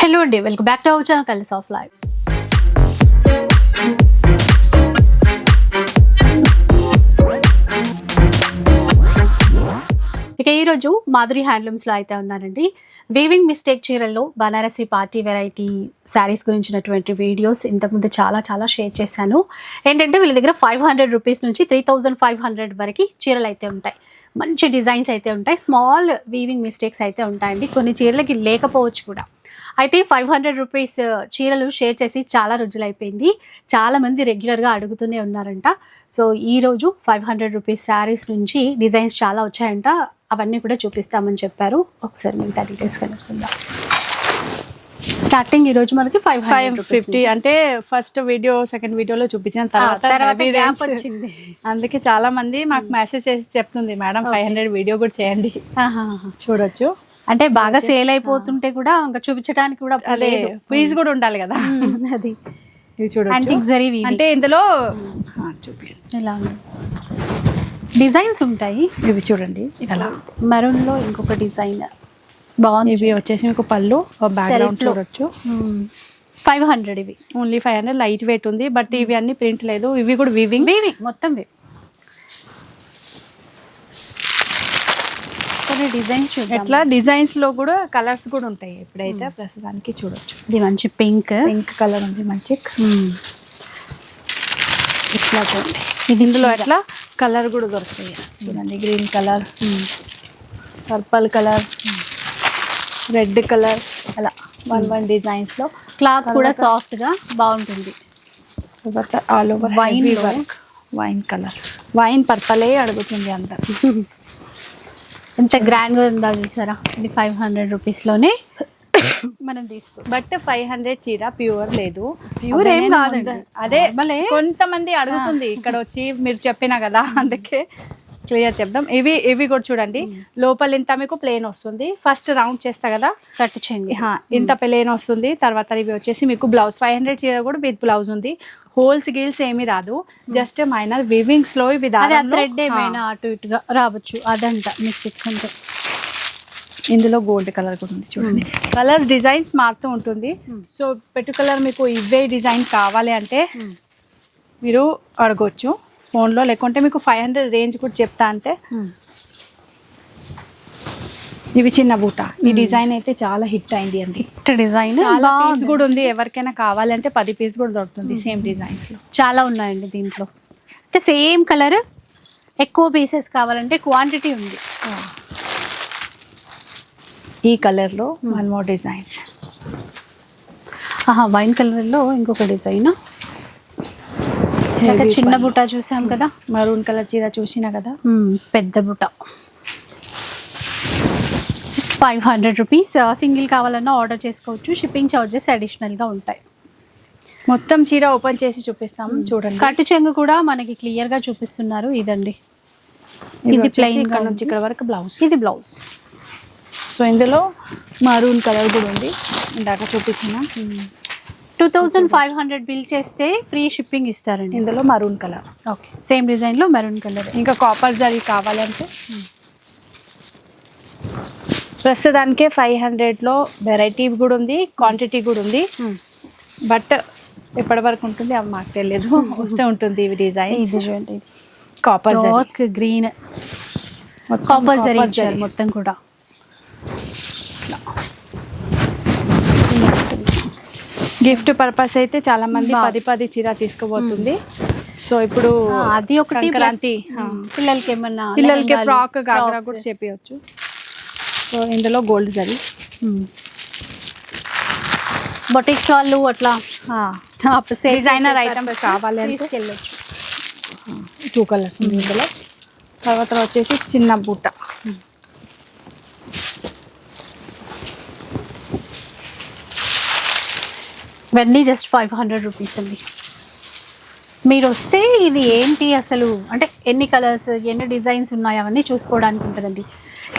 Hello అండి, welcome back to our channel colours of life. ఇక ఈరోజు మాధురి హ్యాండ్లూమ్స్లో అయితే ఉన్నానండి. వీవింగ్ మిస్టేక్ చీరల్లో బనారసి పార్టీ వెరైటీ శారీస్ గురించినటువంటి వీడియోస్ ఇంతకుముందు చాలా షేర్ చేశాను. ఏంటంటే వీళ్ళ దగ్గర 500 రూపీస్ నుంచి 3500 వరకు చీరలు అయితే ఉంటాయి. మంచి డిజైన్స్ అయితే ఉంటాయి. స్మాల్ వీవింగ్ మిస్టేక్స్ అయితే ఉంటాయండి. కొన్ని చీరలకి లేకపోవచ్చు కూడా. అయితే 500 రూపీస్ చీరలు షేర్ చేసి చాలా రోజులు అయిపోయింది. చాలామంది రెగ్యులర్గా అడుగుతూనే ఉన్నారంట. సో ఈరోజు 500 రూపీస్ శారీస్ నుంచి డిజైన్స్ చాలా వచ్చాయంట. అవన్నీ కూడా చూపిస్తామని చెప్పారు. ఒకసారి మిగతా డీటెయిల్స్ కనుక్కుందాం. స్టార్టింగ్ ఈరోజు మనకి 550 అంటే ఫస్ట్ వీడియో సెకండ్ వీడియోలో చూపించిన తర్వాత గ్యాప్ వచ్చింది. అందుకే చాలా మంది మాకు మెసేజ్ చేసి చెప్తుంది, మేడం 500 వీడియో కూడా చేయండి, చూడొచ్చు. అంటే బాగా సేల్ అయిపోతుంటే కూడా ఇంకా చూపించడానికి కూడా అదే ప్లీజ్ కూడా ఉండాలి కదా. అది ఇవి చూడండి. అంటే ఇందులో చూపించండి ఇలా డిజైన్స్ ఉంటాయి. ఇవి చూడండి, ఇలా మెరూన్ లో ఇంకొక డిజైన్ బాగుంది. ఇవి వచ్చేసి మీకు పళ్ళు బ్యాక్గ్రౌండ్ చూడొచ్చు. 500 ఇవి ఓన్లీ 500. లైట్ వెయిట్ ఉంది, బట్ ఇవి అన్ని ప్రింట్ లేదు. ఇవి కూడా వీవింగ్ మొత్తం డిజైన్స్ ఎట్లా డిజైన్స్ లో కూడా కలర్స్ కూడా ఉంటాయి. ఎప్పుడైతే ప్రస్తుతానికి చూడొచ్చు. ఇది మంచి పింక్ కలర్ ఉంది, మంచి ఇట్లా ఇది ఇందులో ఎట్లా కలర్ కూడా దొరుకుతాయి. చూడండి, green colour, purple colour, red colour, అలా వన్ డిజైన్స్ లో. క్లాత్ కూడా సాఫ్ట్ గా బాగుంటుంది. All over vine work, wine colour, wine పర్పలే అడుగుతుంది అంత. ఎంత గ్రాండ్ గా ఉందా చూసారా. ఇది 500 రూపీస్ లోనే మనం తీసుకో. బట్ 500 చీర ప్యూర్ లేదు, ప్యూర్ ఏం కాదండి. అదే కొంతమంది అడుగుతుంది ఇక్కడ వచ్చి, మీరు చెప్పినా కదా అందుకే క్లియర్ చెప్దాం. ఇవి కూడా చూడండి, లోపల ఇంత మీకు ప్లేన్ వస్తుంది. ఫస్ట్ రౌండ్ చేస్తా కదా, కట్ చేయండి, ఇంత ప్లేన్ వస్తుంది. తర్వాత ఇవి వచ్చేసి మీకు బ్లౌజ్ 500 చీర కూడా విత్ బ్లౌజ్ ఉంది. హోల్స్ గీల్స్ ఏమీ రాదు, జస్ట్ మైనర్ వీవింగ్స్ లో ఇవి థ్రెడ్ ఏమైనా అటు ఇటుగా రావచ్చు, అదంతా మిస్టేక్స్ అంటే. ఇందులో గోల్డ్ కలర్ కూడా ఉంది చూడండి. కలర్స్ డిజైన్స్ మారుతూ ఉంటుంది. సో పర్టికులర్ మీకు ఇవే డిజైన్ కావాలి అంటే మీరు అడగొచ్చు ఫోన్లో, లేకుంటే మీకు 500 రేంజ్ కూడా చెప్తా అంటే. ఇవి చిన్న బూట. ఈ డిజైన్ అయితే చాలా హిట్ అయింది అండి. డిజైన్ పీస్ కూడా ఉంది, ఎవరికైనా కావాలంటే 10 పీస్ కూడా దొరుకుతుంది సేమ్ డిజైన్స్ లో. చాలా ఉన్నాయండి దీంట్లో. అంటే సేమ్ కలర్ ఎక్కువ పీసెస్ కావాలంటే క్వాంటిటీ ఉంది. ఈ కలర్ లో one more designs. Wine colour లో ఇంకొక డిజైన్. చిన్న బుట్ట చూసాం కదా, మరూన్ కలర్ చీర చూసినా కదా, పెద్ద బుట్ట. Just 500 rupees. సింగిల్ కావాలన్నా ఆర్డర్ చేసుకోవచ్చు. షిప్పింగ్ చార్జెస్ అడిషనల్గా ఉంటాయి. మొత్తం చీర ఓపెన్ చేసి చూపిస్తాము చూడండి. కట్టు చెంగు కూడా మనకి క్లియర్గా చూపిస్తున్నారు. ఇదండి, ఇది ప్లెయిన్ ఇక్కడ నుంచి ఇక్కడ వరకు బ్లౌజ్. ఇది బ్లౌజ్. సో ఇందులో మరూన్ కలర్ కూడా ఉంది, ఇందాక చూపించిన. 2500 బిల్ చేస్తే ఫ్రీ షిప్పింగ్ ఇస్తారండి. ఇందులో మరూన్ కలర్. ఓకే, సేమ్ డిజైన్లో మెరూన్ కలర్. ఇంకా కాపర్ జరీ కావాలంటే ప్రస్తుతానికే 500లో వెరైటీ కూడా ఉంది, క్వాంటిటీ కూడా ఉంది. బట్ ఎప్పటి వరకు ఉంటుంది అవి మాకు తెలియదు, వస్తే ఉంటుంది. ఇవి డిజైన్ ఇది చూడండి, copper dark green, copper zari ఇచ్చారు మొత్తం కూడా. గిఫ్ట్ పర్పస్ అయితే చాలా మంది 10 చీర తీసుకోబోతుంది. సో ఇప్పుడు అది ఒకటి, పిల్లలకి ఏమన్నా పిల్లలకి ఫ్రాక్ గాగ్రా కూడా చెప్పవచ్చు. సో ఇందులో గోల్డ్ జరీ. బొటిక్స్ వాళ్ళు అట్లా డిజైనర్ ఐటమ్స్ కావాలి అంటే తీసుకెళ్ళచ్చు. 2 కలర్స్ ఉంది ఇందులో. తర్వాత వచ్చేసి చిన్న బూట. ఇవన్నీ జస్ట్ 500 రూపీస్ అండి. మీరు వస్తే ఇది ఏంటి అసలు అంటే ఎన్ని కలర్స్, ఎన్ని డిజైన్స్ ఉన్నాయి అవన్నీ చూసుకోవడానికి ఉంటుందండి.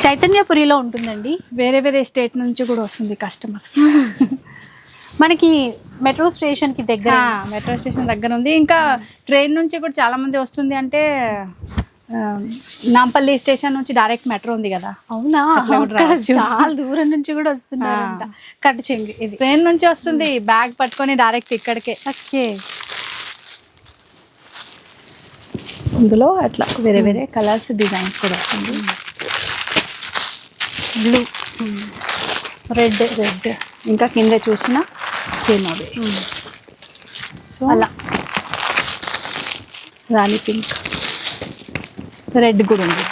చైతన్యపురిలో ఉంటుందండి. వేరే స్టేట్ నుంచి కూడా వస్తుంది కస్టమర్స్. మనకి మెట్రో స్టేషన్కి దగ్గర, మెట్రో స్టేషన్ దగ్గర ఉంది. ఇంకా ట్రైన్ నుంచి కూడా చాలా మంది వస్తుంది. అంటే నాంపల్లి స్టేషన్ నుంచి డైరెక్ట్ మెట్రో ఉంది కదా, అవునా, అట్లా కూడా అక్కడ రావచ్చు. చాలా దూరం నుంచి కూడా వస్తున్నారంట. కట్టు చెంగు ఇది. ట్రైన్ నుంచి వస్తుంది, బ్యాగ్ పట్టుకొని డైరెక్ట్ ఇక్కడికే. ఓకే. ఇందులో అట్లా వేరే వేరే కలర్స్ డిజైన్స్ కూడా వస్తుంది. బ్లూ, రెడ్ ఇంకా కింద చూసిన సేమ్ అవి. సో అలా రాణి పింక్, రెడ్ కూడా ఉంది.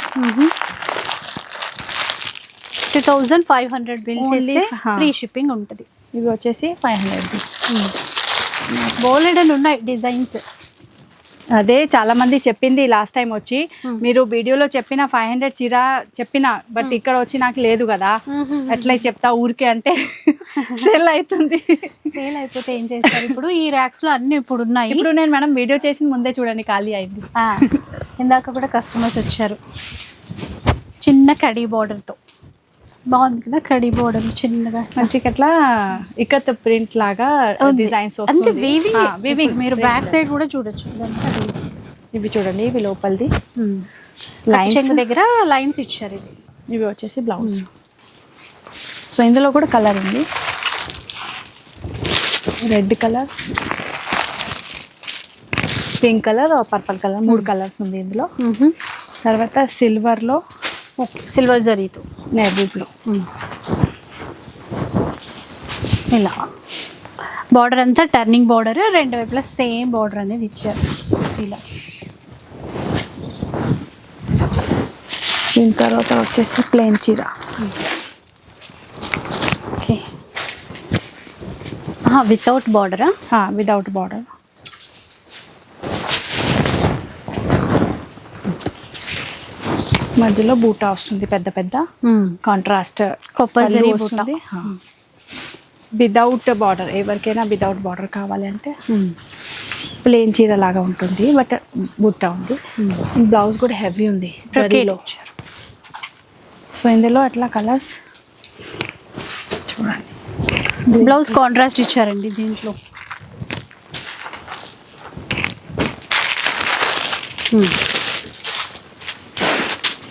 2500 బిల్ Only, చేస్తే ఫ్రీ షిప్పింగ్ ఉంటుంది. ఇవి వచ్చేసి 500. బోలెడన్ ఉన్నాయి డిజైన్స్. అదే చాలా మంది చెప్పింది లాస్ట్ టైం వచ్చి, మీరు వీడియోలో చెప్పిన 500 చీర చెప్పిన, బట్ ఇక్కడ వచ్చి నాకు లేదు కదా, ఎట్లా చెప్తా ఊరికే అంటే సేల్ అవుతుంది. సేల్ అయిపోతే ఏం చేస్తారు? ఇప్పుడు ఈ ర్యాక్స్ లో అన్ని ఇప్పుడు ఉన్నాయి. ఇప్పుడు నేను మేడం వీడియో చేసిన ముందే చూడండి ఖాళీ అయింది. ఇందాక కూడా కస్టమర్స్ వచ్చారు. చిన్న కడీ border తో బాగుంది కదా, కడీ బోర్డర్ చిన్నగా మంచిగా అట్లా ఇక్కత్ ప్రింట్ లాగా డిజైన్స్ అంటే వస్తుంది. వీవింగ్ మీరు బ్యాక్ సైడ్ కూడా చూడొచ్చు. ఇవి చూడండి, ఇవి లోపలిది లైన్ చెంగు దగ్గర లైన్స్ ఇచ్చారు. ఇవి వచ్చేసి బ్లౌజ్. సో ఇందులో కూడా కలర్ ఉంది, red colour, pink colour, purple colour, 3 colours ఉంది ఇందులో. తర్వాత సిల్వర్లో, సిల్వర్ జరీతో, నేవీ బ్లూ. ఇలా బార్డర్ అంతా టర్నింగ్ బార్డర్, రెండు వైపులా సేమ్ బార్డర్ అనేది ఇచ్చారు. ఇలా దీని తర్వాత వచ్చేసి ప్లెయిన్ చీర. ఓకే, వితౌట్ బార్డరా? Without border. మధ్యలో బూటా వస్తుంది, పెద్ద పెద్ద కాంట్రాస్ట్ కొప్పల్ జరీ బూటా. వితౌట్ బార్డర్, ఎవరికైనా వితౌట్ బార్డర్ కావాలి అంటే ప్లెయిన్ చీర లాగా ఉంటుంది, బట్ బుట్ట ఉంది. బ్లౌజ్ కూడా హెవీ ఉంది జరీలో. సో ఇందులో అట్లా కలర్స్ చూడండి. బ్లౌజ్ కాంట్రాస్ట్ ఇచ్చారండి దీంట్లో.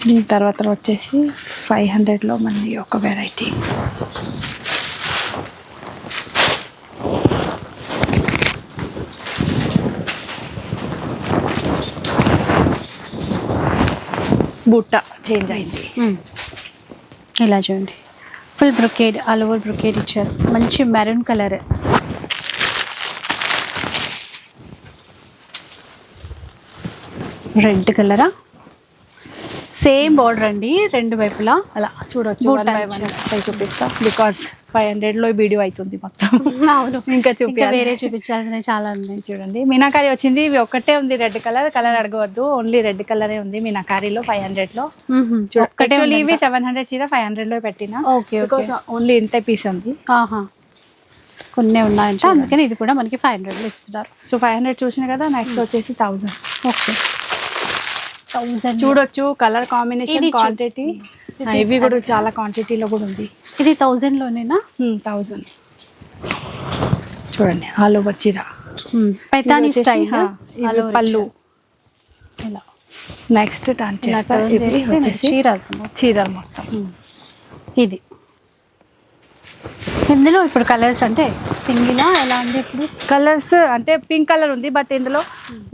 దీని తర్వాత వచ్చేసి 500లో మనది ఒక వెరైటీ. బుట్ట చేంజ్ అయింది. ఇలా చూడండి, full brocade, all over brocade ఇచ్చారు. మంచి మెరూన్ కలర్, రెడ్ కలరా, సేమ్ బార్డర్ అండి రెండు వైపులా. అలా చూడొచ్చు, బూటా చూపిస్తా, బికాస్ 500లో వీడియో అవుతుంది మొత్తం. అవును, ఇంకా వేరే చూపించాల్సినవి చాలా ఉన్నాయి. చూడండి, మీనాకారి వచ్చింది, ఇవి ఒక్కటే ఉంది రెడ్ కలర్. కలర్ అడగవద్దు, ఓన్లీ రెడ్ కలరే ఉంది మీనాకారిలో 500లో. యాక్చువల్లీ ఇవి 700 చీర 500లో పెట్టిన. ఓకే, బికాస్ ఓన్లీ ఇంత పీస్ ఉంది. కొన్ని ఉన్నాయంట, అందుకని ఇది కూడా మనకి 500లో ఇస్తున్నారు. సో 500 చూసిన కదా, నెక్స్ట్ వచ్చేసి 1000. ఓకే, 1000 చూడొచ్చు, కలర్ కాంబినేషన్, క్వాంటిటీ. ఇవి కూడా చాలా క్వాంటిటీలో కూడా ఉంది. ఇది 1000లోనేనా? 1000. చూడండి, ఆల్ ఓవర్ చీర, పైతానీ స్టైల్, పళ్ళు. ఇలా నెక్స్ట్ టర్న్ చేస్తా, చీరలు మొత్తం. ఇది ఇందులో ఇప్పుడు కలర్స్ అంటే సింగిలా ఎలా ఉంది? ఇప్పుడు కలర్స్ అంటే పింక్ కలర్ ఉంది, బట్ ఇందులో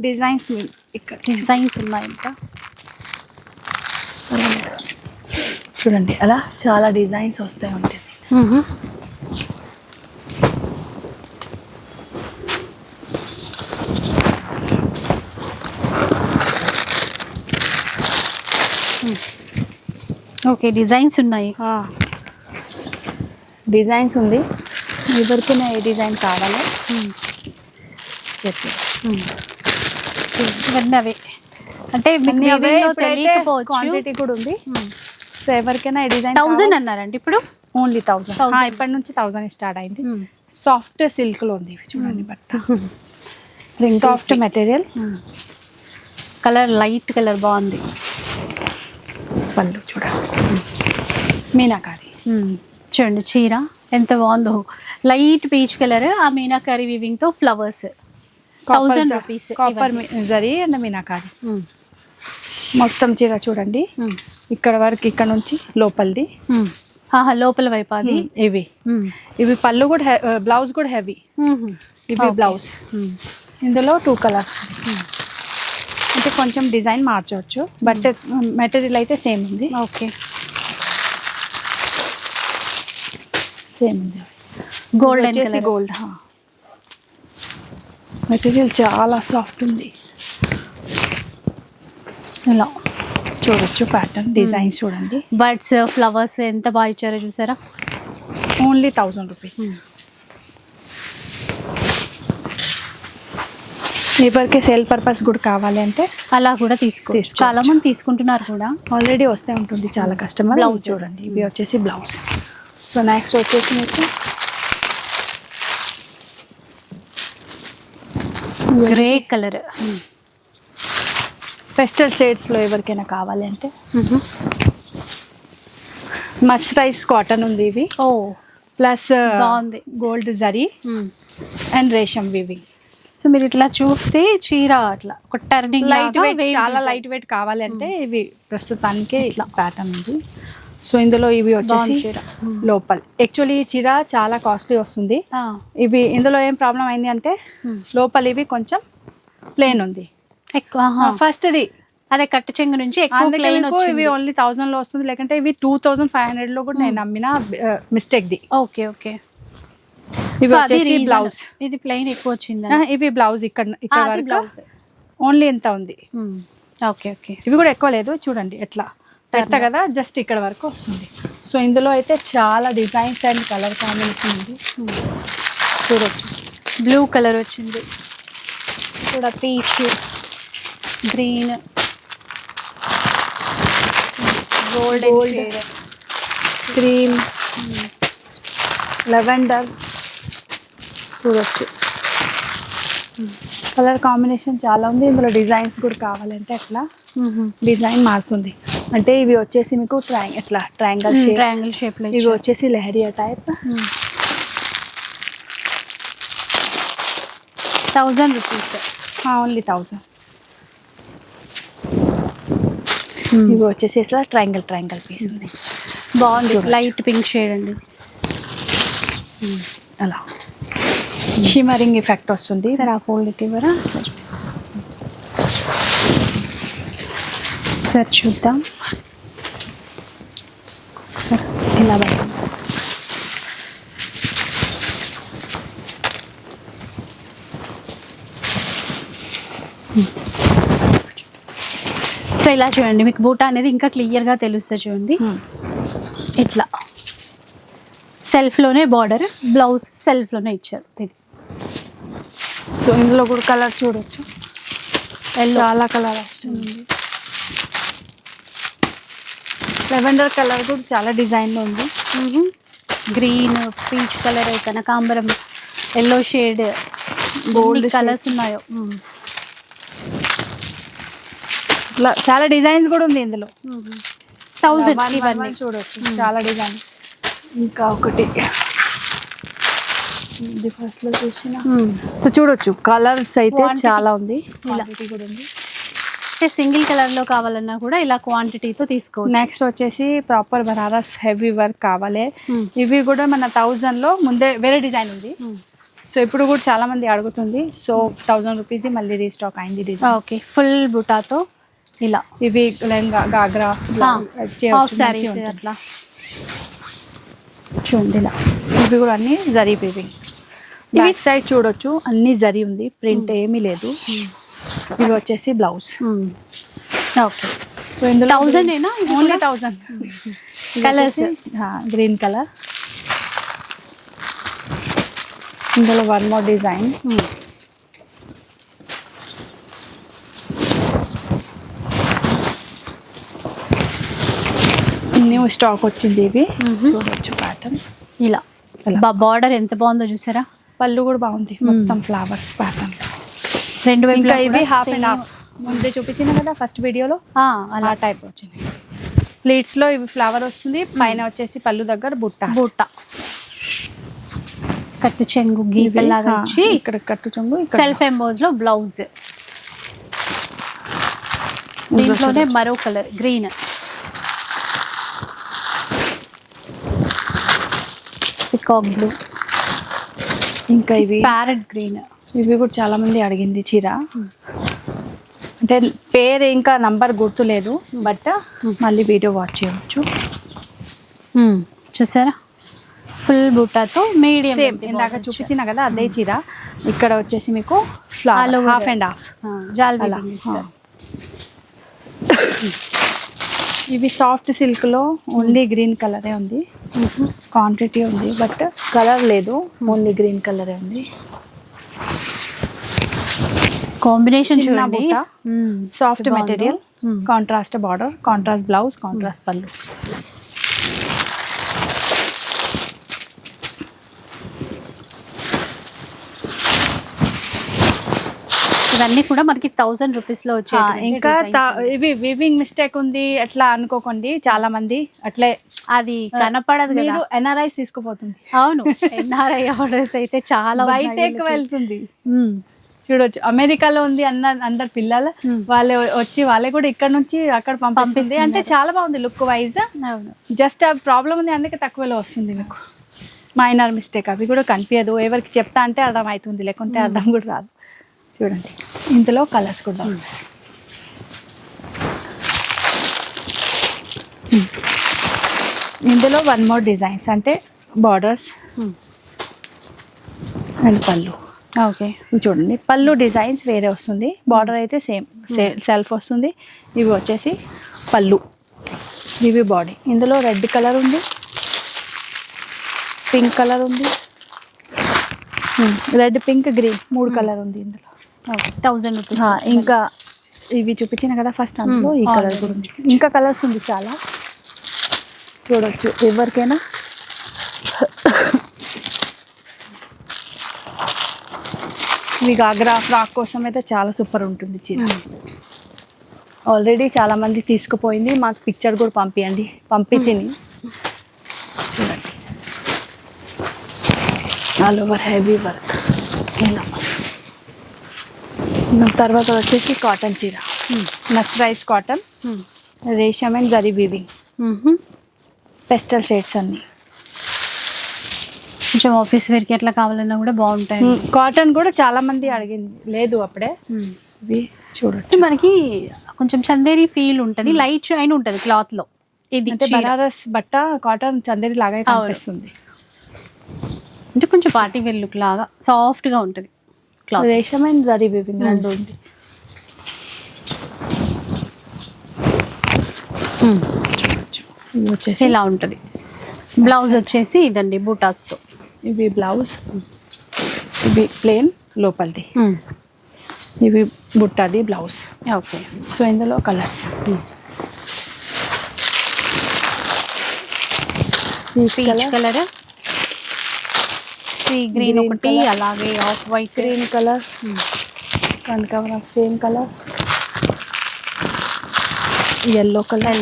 డిజైన్స్ ఇక్కడ డిజైన్స్ ఉన్నాయి ఇంకా. చూడండి, అలా చాలా డిజైన్స్ వస్తాయి ఉంటుంది. ఓకే, డిజైన్స్ ఉన్నాయి. డిజైన్స్ ఉంది, ఎవరికైనా ఏ డిజైన్ కావాలో చెప్పి. ఇవన్నీ అవే అంటే క్వాంటిటీ కూడా ఉంది. సో ఎవరికైనా ఏ డిజైన్ 1000 అన్నారండి ఇప్పుడు. ఓన్లీ 1000. ఇప్పటి నుంచి 1000 స్టార్ట్ అయింది. సాఫ్ట్ సిల్క్లో ఉంది, చూడండి బట్ట, soft material, colour light colour బాగుంది. పళ్ళు చూడండి, మీనాకారి. చూడండి చీర ఎంత బాగుందో, లైట్ పీచ్ కలర్, ఆ మీనాకారి వీవింగ్ తో flowers. 1000 rupees. Copper zari and meenakari. మొత్తం చీర చూడండి ఇక్కడ వరకు, ఇక్కడ నుంచి లోపలిది. లోపల వైపు అది. ఇవి పళ్ళు కూడా బ్లౌజ్ కూడా హెవీ. ఇవి బ్లౌజ్. ఇందులో 2 కలర్స్. అంటే కొంచెం డిజైన్ మార్చవచ్చు, బట్ మెటీరియల్ అయితే సేమ్ ఉంది. ఓకే, సేమ్ ఉంది. గోల్డెన్ వచ్చేసి గోల్డ్. మెటీరియల్ చాలా సాఫ్ట్ ఉంది. ఇలా చూడొచ్చు ప్యాటర్న్, డిజైన్స్ చూడండి. బర్డ్స్, ఫ్లవర్స్ ఎంత బాగా ఇచ్చారో చూసారా. Only 1000 rupees. లేబర్కి సేల్ పర్పస్ కూడా కావాలి అంటే అలా కూడా తీసుకోవచ్చు. చాలా మంది తీసుకుంటున్నారు కూడా, ఆల్రెడీ వస్తే ఉంటుంది చాలా కస్టమర్. బ్లౌజ్ చూడండి, ఇవి వచ్చేసి బ్లౌజ్. సో నెక్స్ట్ వచ్చేసి మీకు గ్రే కలర్, పెస్టల్ షేడ్స్లో ఎవరికైనా కావాలి అంటే మస్టరైజ్ కాటన్ ఉంది. ఇవి ప్లస్ బాగుంది, గోల్డ్ జరీ అండ్ రేషం వివింగ్. సో మీరు ఇట్లా చూస్తే చీర అట్లా ఒక టర్నింగ్ లైట్ వెయిట్, చాలా లైట్ వెయిట్ కావాలి అంటే ఇవి ప్రస్తుతానికి ఇట్లా ప్యాటర్న్ ఉంది. సో ఇందులో ఇవి వచ్చేసి లోపల. యాక్చువల్లీ ఈ చీర చాలా కాస్ట్లీ వస్తుంది. ఇవి ఇందులో ఏం ప్రాబ్లం అయింది అంటే లోపల ఇవి కొంచెం ప్లేన్ ఉంది ఎక్కువ. ఫస్ట్ది అదే కట్టు చెంగు నుంచి ఎక్కువ ప్లెయిన్ వచ్చింది. ఇవి ఓన్లీ 1000 లో వస్తుంది, లేకంటే ఇవి 2500 లో కూడా నేను నమ్మిన మిస్టేక్ ది. Okay okay. ఇవి వచ్చేసి బ్లౌజ్. ఇది ప్లెయిన్ ఎక్కువ వచ్చింది. ఇవి బ్లౌజ్ ఇక్కడ వరకు ఓన్లీ ఎంత ఉంది. Okay okay. ఇవి కూడా ఎక్కువ లేదు, చూడండి ఎట్లా పెడతా కదా, జస్ట్ ఇక్కడ వరకు వస్తుంది. సో ఇందులో అయితే చాలా డిజైన్స్ అండ్ కలర్ కాంబినేషన్ ఉంది. చూడొచ్చు, బ్లూ కలర్ వచ్చింది కూడా, peach, green, golden shade, cream, lavender. చూడొచ్చు కలర్ కాంబినేషన్ చాలా ఉంది. ఇందులో డిజైన్స్ కూడా కావాలంటే అట్లా డిజైన్ మారుతుంది. అంటే ఇవి వచ్చేసి మీకు ఇట్లా ట్రయాంగిల్ షేప్ లో. ఇవి వచ్చేసి లెహరియా టైప్. 1000 rupees, only 1000. ఇవి వచ్చేసి ఇట్లా ట్రయాంగిల్ పీస్ ఉంది. బాగుంది, లైట్ పింక్ షేడ్ అండి. అలా షిమరింగ్ ఎఫెక్ట్ వస్తుంది. సరే ఆ ఫోల్డ్ ఇవ్వరా సార్, చూద్దాం సార్. ఇలా పెట్టండి. సో ఇలా చూడండి, మీకు బూటా అనేది ఇంకా క్లియర్గా తెలుస్తుంది. చూడండి ఇట్లా సెల్ఫ్లోనే బార్డర్, బ్లౌజ్ సెల్ఫ్లోనే ఇచ్చారు ఇది. సో ఇందులో కూడా కలర్ చూడొచ్చు, చాలా కలర్ వస్తుంది. లెవెండర్ కలర్ కూడా చాలా డిజైన్లో ఉంది. గ్రీన్, పీచ్ కలర్, కనకాంబరం, ఎల్లో షేడ్, గోల్డ్ కలర్స్ ఉన్నాయో. ఇట్లా చాలా డిజైన్స్ కూడా ఉంది ఇందులో. 1000 ఇవన్నీ చూడొచ్చు, చాలా డిజైన్. ఇంకా ఒకటి ఇది ఫస్ట్ లో చూసిన. సో చూడొచ్చు కలర్స్ అయితే చాలా ఉంది. క్వాంటిటీ కూడా ఉంది. సింగిల్ కలర్ లో కావాలన్నా కూడా ఇలా క్వాంటిటీతో తీసుకోవచ్చు. నెక్స్ట్ వచ్చేసి ప్రాపర్ బనారస్ హెవీ వర్క్ కావాలి. ఇవి కూడా మన 1000 లో ముందే వేరే డిజైన్ ఉంది. సో ఇప్పుడు కూడా చాలా మంది అడుగుతుంది. సో 1000 రూపీస్ మళ్ళీ రీస్టాక్ అయింది డిజైన్. ఓకే, ఫుల్ బుటాతో ఇలా. ఇవి లెహంగా, గాగ్రా, హాఫ్ సారీస్ అట్లా చూడండి. ఇలా ఇవి కూడా అన్ని జరీ వీవింగ్. బ్యాక్ సైడ్ చూడొచ్చు అన్ని జరీ ఉంది, ప్రింట్ ఏమీ లేదు. ఇవి వచ్చేసి బ్లౌజ్. ఓకే. సో ఇందులో 1000 ఏనా? ఓన్లీ 1000. Colours green colour. ఇందులో one more design. New stock వచ్చింది. ఇవి చూడొచ్చు ప్యాటర్న్ ఇలా. బార్డర్ ఎంత బాగుందో చూసారా. పళ్ళు కూడా బాగుంది, మొత్తం ఫ్లవర్స్ ప్యాటర్న్. రెండు వైపు ఇవి హాఫ్ అండ్ హాఫ్ ముందే చూపించిన కదా ఫస్ట్ వీడియోలో, అలా టైప్ వచ్చింది. ప్లీట్స్ లో ఇవి ఫ్లవర్ వస్తుంది, పైన వచ్చేసి పళ్ళు దగ్గర బుట్ట కట్టు చెంగు గీతలాగా వచ్చి ఇక్కడ కట్టు చెంగు, సెల్ఫ్ ఎంబోజ్ లో బ్లౌజ్. దీని దీంట్లోనే మరో కలర్ గ్రీన్, పికాక్ బ్లూ, ఇంకా ఇవి ప్యారెట్ గ్రీన్. ఇవి కూడా చాలా మంది అడిగింది చీర. అంటే పేరు ఇంకా నంబర్ గుర్తులేదు, బట్ మళ్ళీ వీడియో వాచ్ చేయవచ్చు. చూసారా ఫుల్ బుట్టాతో మీడియం, ఇందాక చూపించిన కదా అదే చీర. ఇక్కడ వచ్చేసి మీకు ఫ్లవర్ హాఫ్ అండ్ హాఫ్ జాల్ అలా. ఇవి సాఫ్ట్ సిల్క్ లో ఓన్లీ గ్రీన్ కలరే ఉంది, క్వాంటిటీ ఉంది బట్ కలర్ లేదు, ఓన్లీ గ్రీన్ కలరే ఉంది. కాంబినేషన్ చిన్న చూడండి, బుట్ట, సాఫ్ట్ బాగుందో? Material, contrast border, contrast blouse, contrast పళ్ళు. ఇవన్నీ కూడా మనకి 1000 రూపీస్ లో వచ్చే. ఇంకా ఇవి వీవింగ్ మిస్టేక్ ఉంది అట్లా అనుకోకండి, చాలా మంది అట్లే అది కనపడదు కదా. మీరు ఎన్ఆర్ఐస్ తీసుకుపోతుంది. అవును, ఎన్ఆర్ఐ ఆర్డర్స్ అయితే చాలా బయట ఎక్కువ వెళ్తుంది. చూడొచ్చు, అమెరికాలో ఉంది అందరు పిల్లలు, వాళ్ళు వచ్చి వాళ్ళే కూడా ఇక్కడ నుంచి అక్కడ పంపిస్తుంది. అంటే చాలా బాగుంది లుక్ వైజ్. జస్ట్ ఆ ప్రాబ్లం ఉంది, అందుకే తక్కువలో వస్తుంది మీకు. మైనర్ మిస్టేక్, అవి కూడా కనిపించదు. ఎవరికి చెప్తా అంటే అర్థం అవుతుంది, లేకుంటే అర్థం కూడా రాదు. చూడండి ఇందులో కలర్స్ కూడా ఉన్నాయి. ఇందులో వన్ మోర్ డిజైన్స్, అంటే బార్డర్స్ అండ్ పళ్ళు. ఓకే, చూడండి పళ్ళు డిజైన్స్ వేరే వస్తుంది, బార్డర్ అయితే సేమ్ సెల్ఫ్ వస్తుంది. ఇవి వచ్చేసి పళ్ళు, ఇవి బాడీ. ఇందులో రెడ్ కలర్ ఉంది, పింక్ కలర్ ఉంది, రెడ్ పింక్ గ్రీన్ 3 కలర్ ఉంది ఇందులో. 1000 రూపీస్. ఇంకా ఇవి చూపించిన కదా ఫస్ట్, అందులో ఈ కలర్ కూడా ఉంది. ఇంకా కలర్స్ ఉంది చాలా, చూడొచ్చు ఎవరికైనా. ఇవి గాగ్రా ఫ్రాక్ కోసం అయితే చాలా సూపర్ ఉంటుంది చీర. ఆల్రెడీ చాలా మంది తీసుకుపోయింది, మాకు పిక్చర్ కూడా పంపించింది. చూడండి ఆల్ ఓవర్ హెవీ వర్క్. తర్వాత వచ్చేసి కాటన్ చీర, మస్టరైజ్ కాటన్, రేషం and zari weaving, pastel shades అన్ని. కొంచెం ఆఫీస్ వేర్కి ఎట్లా కావాలన్నా కూడా బాగుంటాయి. కాటన్ కూడా చాలా మంది అడిగింది, లేదు అప్పుడే. ఇవి చూడొచ్చు, మనకి కొంచెం చందేరి ఫీల్ ఉంటుంది, లైట్ షైన్ ఉంటుంది క్లాత్ లో. ఇది అంటే బనారస్ బట్ట కాటన్ చందేరి లాగా కనిపిస్తుంది. అంటే కొంచెం పార్టీ వేర్ లుక్ లాగా సాఫ్ట్ గా ఉంటుంది క్లాత్. రేషం అండ్ జరీ వీవింగ్ రెండు ఉంది. ఇవి వచ్చేసి ఇలా ఉంటుంది. బ్లౌజ్ వచ్చేసి ఇదండి బూటాస్ తో. ఇవి బ్లౌజ్, ఇవి ప్లేన్ లోపలిది, ఇవి బుట్టది బ్లౌజ్. ఓకే, సో ఇందులో colours peach colour, sea green ఒకటి, అలాగే ఆఫ్ వైట్, గ్రీన్ కలర్, కనకావరం same colour, yellow colour,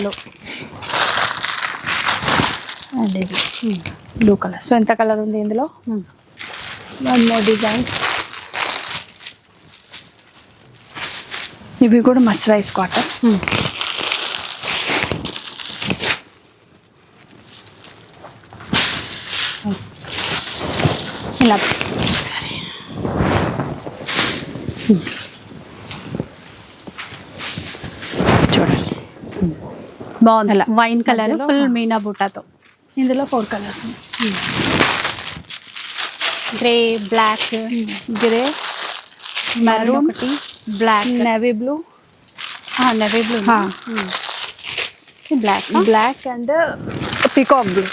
and ఇది బ్లూ కలర్. సో ఎంత కలర్ ఉంది ఇందులో. వన్ మోర్ డిజైన్, ఇవి కూడా మస్టరైజ్ కాటన్. ఇలా చూడండి బాగుంది, అలా. వైన్ కలర్ మధ్యలో, ఫుల్ మీనా బూటాతో. ఇందులో 4 కలర్స్ ఉన్నాయి, గ్రే, బ్లాక్, గ్రే, మెరూన్ ఒకటి, black, navy blue, navy blue, black, black and peacock blue.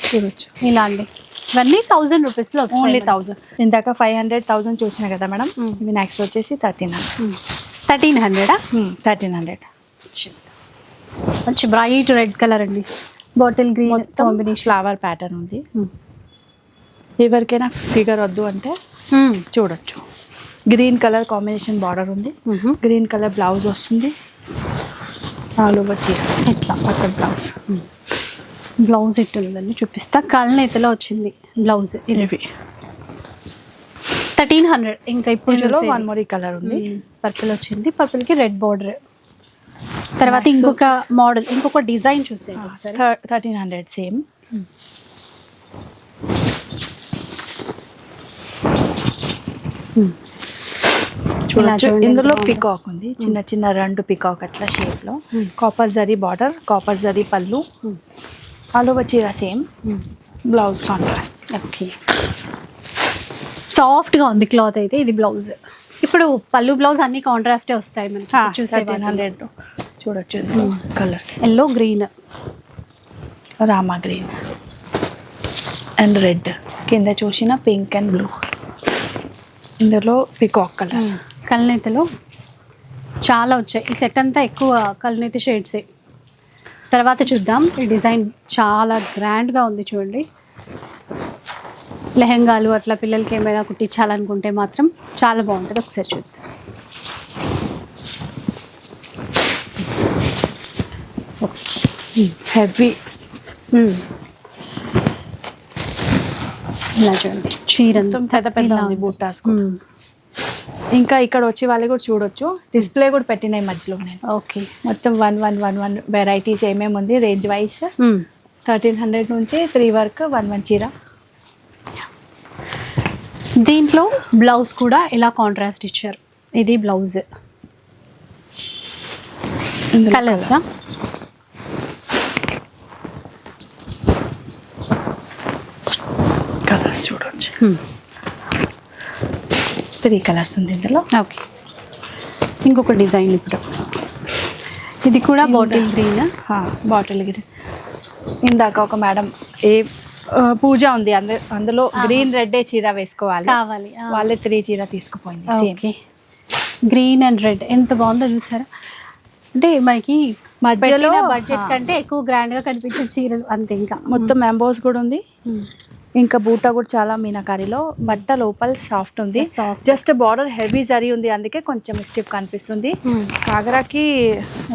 చూడొచ్చు ఇలా అండి. ఇవన్నీ 1000 రూపీస్ లో ఓన్లీ వస్తాయి. 1000. ఇందాక 500, 1000 చూసిన కదా మేడం. ఇవి నెక్స్ట్ వచ్చేసి 1300. 1300. 1300. మంచి బ్రైట్ రెడ్ కలర్ అండి, bottle green combination, flower pattern ఉంది. ఎవరికైనా ఫిగర్ వద్దు అంటే చూడొచ్చు. గ్రీన్ కలర్ కాంబినేషన్ బార్డర్ ఉంది, గ్రీన్ కలర్ బ్లౌజ్ వస్తుంది, ఆల్ ఓవర్ చీర ఇట్లా అక్కడ బ్లౌజ్. బ్లౌజ్ ఇట్టుందని చూపిస్తా. కళ్ళనైతేలో వచ్చింది బ్లౌజ్. ఇవి 1300. ఇంకా ఇప్పుడు ఇందులో చూసేది. వన్ మోర్ కలర్ ఉంది. పర్పుల్ వచ్చింది, పర్పుల్ కి రెడ్ బార్డర్. తర్వాత ఇంకొక మోడల్, ఇంకొక డిజైన్ చూసేది ఒకసారి. 1300 సేమ్. చూడొచ్చు ఇందులో పికాక్ ఉంది, చిన్న చిన్న 2 పికాక్ అట్లా షేప్ లో. Copper zari border, copper zari పళ్ళు, ఆల్ ఓవర్ చీర same. Blouse contrast. Okay, soft గా ఉంది క్లాత్ అయితే. ఇది బ్లౌజ్. ఇప్పుడు పళ్ళు బ్లౌజ్ అన్ని కాంట్రాస్టే వస్తాయి మనకి చూసే. 1300 చూడొచ్చు కలర్స్. ఎల్లో గ్రీన్, రామా గ్రీన్ అండ్ రెడ్, కింద చూసిన పింక్ అండ్ బ్లూ. ఇందులో పికాక్ కలర్. కల్నేతలో చాలా వచ్చాయి. ఈ సెట్ అంతా ఎక్కువ కల్నేత షేడ్సే. తర్వాత చూద్దాం. ఈ డిజైన్ చాలా గ్రాండ్గా ఉంది చూడండి. లెహెంగాలు అట్లా పిల్లలకి ఏమైనా కుట్టించాలనుకుంటే మాత్రం చాలా బాగుంటుంది. ఒకసారి చూద్దాం. హెవీ ఇలా చూడండి. చీర పెద్ద పెద్ద ఉంది బూటాస్. ఇంకా ఇక్కడ వచ్చి వాళ్ళు కూడా చూడొచ్చు. డిస్ప్లే కూడా పెట్టినాయి మధ్యలో నేను. ఓకే, మొత్తం 1 వెరైటీస్ ఏమేమి ఉంది రేంజ్ వైజ్. 1300 నుంచి 3 వరకు 1 చీర. దీంట్లో బ్లౌజ్ కూడా ఇలా కాంట్రాస్ట్ ఇచ్చారు. ఇది బ్లౌజ్. కలర్సా? కలర్స్ చూడొచ్చు. 3 కలర్స్ ఉంది ఇందులో. ఓకే, ఇంకొక డిజైన్ ఇప్పుడు. ఇది కూడా బాటిల్ గ్రీన్. Bottle green. ఇందాక ఒక మేడం ఏ పూజ ఉంది, అందులో గ్రీన్ రెడ్ చీర వేసుకోవాలి కావాలి, వాళ్ళే 3 చీర తీసుకుపోయింది. ఓకే, గ్రీన్ అండ్ రెడ్ ఎంత బాగుందో చూసారా. అంటే మనకి మధ్యలో బడ్జెట్ కంటే ఎక్కువ గ్రాండ్ గా కనిపించే చీరలు అంతే. ఇంకా మొత్తం మెంబోస్ కూడా ఉంది. ఇంకా బూటా కూడా చాలా మీనాకారిలో. బట్ట లోపల సాఫ్ట్ ఉంది, జస్ట్ బార్డర్ హెవీ జరీ ఉంది, అందుకే కొంచెం స్టిఫ్ కనిపిస్తుంది. కాగరాకి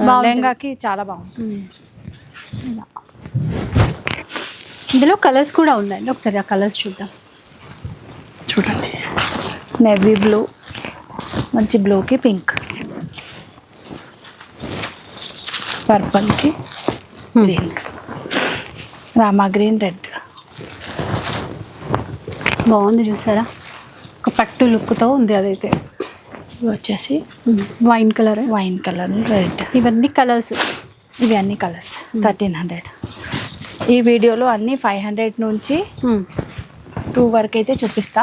లెహంగాకి చాలా బాగుంది. ఇందులో కలర్స్ కూడా ఉన్నాయండి. ఒకసారి ఆ కలర్స్ చూద్దాం. చూడండి, నేవీ బ్లూ, మంచి బ్లూకి పింక్, పర్పుల్కి గ్రీన్, రామా గ్రీన్ రెడ్. బాగుంది చూసారా, ఒక పట్టు లుక్తో ఉంది అదైతే. ఇవి వచ్చేసి వైన్ కలర్ రెడ్. ఇవన్నీ కలర్స్. ఇవి అన్ని కలర్స్ 1300. ఈ వీడియోలో అన్ని 500 నుంచి 2 వరకు అయితే చూపిస్తా.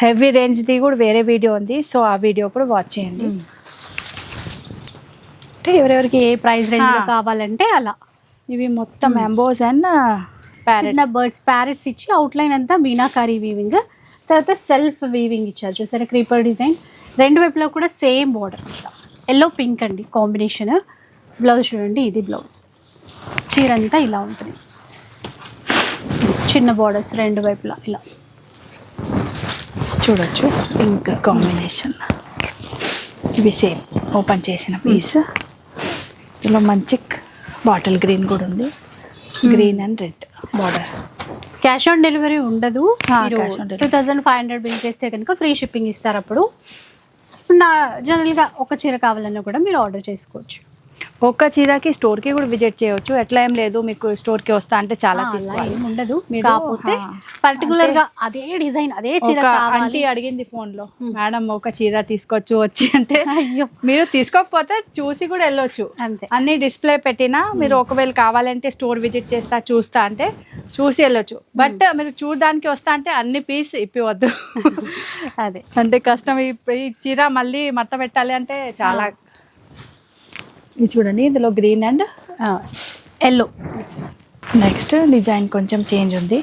హెవీ రేంజ్ది కూడా వేరే వీడియో ఉంది, సో ఆ వీడియో కూడా వాచ్ చేయండి. అంటే ఎవరెవరికి ఏ ప్రైస్ రేంజ్ కావాలంటే అలా. ఇవి మొత్తం ఎంబోస్ అండ్ చిన్న బర్డ్స్ ప్యారెట్స్ ఇచ్చి అవుట్లైన్ అంతా మీనాకారి వీవింగ్, తర్వాత సెల్ఫ్ వీవింగ్ ఇచ్చారు చూసారా. క్రీపర్ డిజైన్ 2 వైపులో కూడా సేమ్ బార్డర్. ఎల్లో పింక్ అండి కాంబినేషన్. బ్లౌజ్ చూడండి, ఇది బ్లౌజ్. చీర అంతా ఇలా ఉంటుంది, చిన్న బార్డర్స్ 2 వైపులా ఇలా చూడొచ్చు. Pink combination. ఇవి సేమ్ ఓపెన్ చేసిన పీస్. ఇలా మంచి బాటిల్ గ్రీన్ కూడా ఉంది, green and red border. Cash on delivery ఉండదు. మీరు cash on delivery. 2500 బిల్ చేస్తే కనుక ఫ్రీ షిప్పింగ్ ఇస్తారు. అప్పుడు జనరల్గా ఒక చీర కావాలన్నా కూడా మీరు ఆర్డర్ చేసుకోవచ్చు. ఒక్క చీరకి స్టోర్కి కూడా విజిట్ చేయవచ్చు. ఎట్లా ఏం లేదు, మీకు స్టోర్కి వస్తా అంటే చాలా అలా తీసుకోవాలి. ఏం ఉండదు. మీరు, కాకపోతే పర్టికులర్ గా అదే డిజైన్ అదే చీర ఒక కావాలి. ఆంటీ అడిగింది ఫోన్లో, మేడం ఒక చీర తీసుకోవచ్చు వచ్చి అంటే. అయ్యో, మీరు తీసుకోకపోతే చూసి కూడా వెళ్ళొచ్చు. అంతే. అన్ని డిస్ప్లే పెట్టినా మీరు ఒకవేళ కావాలంటే స్టోర్ విజిట్ చేస్తా చూస్తా అంటే చూసి వెళ్ళొచ్చు. బట్ మీరు చూడడానికి వస్తా అంటే అన్ని పీస్ ఇప్పివద్దు. అదే అంటే కష్టం. ఈ చీర మళ్ళీ మడత పెట్టాలి అంటే చాలా. ఇది చూడండి, ఇందులో green and yellow. Next design కొంచెం చేంజ్ ఉంది.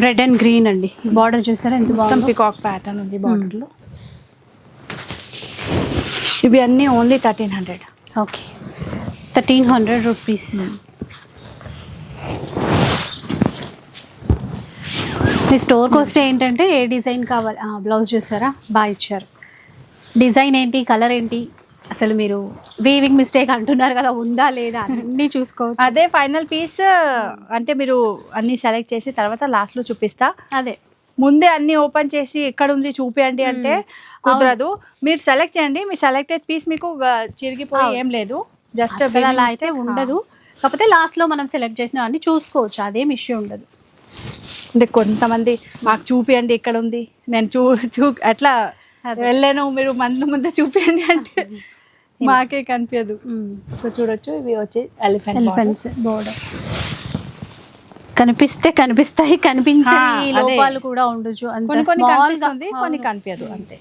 రెడ్ అండ్ గ్రీన్ అండి. బార్డర్ చూసారా ఎంత బాగుంది. పికాక్ ప్యాటర్న్ ఉంది బార్డర్లో. ఇవి అన్నీ ఓన్లీ 1300. Okay, 1300 rupees. మీ స్టోర్కి వస్తే ఏంటంటే ఏ డిజైన్ కావాలి, బ్లౌజ్ చూసారా బాగా ఇచ్చారు. డిజైన్ ఏంటి, కలర్ ఏంటి, అసలు మీరు వీవింగ్ మిస్టేక్ అంటున్నారు కదా, ఉందా లేదా అన్నీ చూసుకోవచ్చు. అదే ఫైనల్ పీస్. అంటే మీరు అన్ని సెలెక్ట్ చేసి తర్వాత లాస్ట్లో చూపిస్తా. అదే ముందే అన్ని ఓపెన్ చేసి ఎక్కడ ఉంది చూపియండి అంటే కుదరదు. మీరు సెలెక్ట్ చేయండి, మీ సెలెక్టెడ్ పీస్ మీకు చిరిగిపోయి ఏం లేదు, జస్ట్ అలా అయితే ఉండదు. కాకపోతే లాస్ట్లో మనం సెలెక్ట్ చేసిన అన్ని చూసుకోవచ్చు, అదేం ఇష్యూ ఉండదు. అంటే కొంతమంది మాకు చూపియండి ఎక్కడ ఉంది, నేను అట్లా వెళ్ళాను, మీరు ముందే చూపియండి అంటే మాకే కనిపించదు. సో చూడొచ్చు, ఇవి వచ్చి ఎలిఫెంట్స్ బోర్డర్. కనిపిస్తాయి, కనిపించని లోపాలు కూడా ఉండొచ్చు. కొన్ని కనిపిస్తుంది, కొన్ని కనిపించదు అంతే.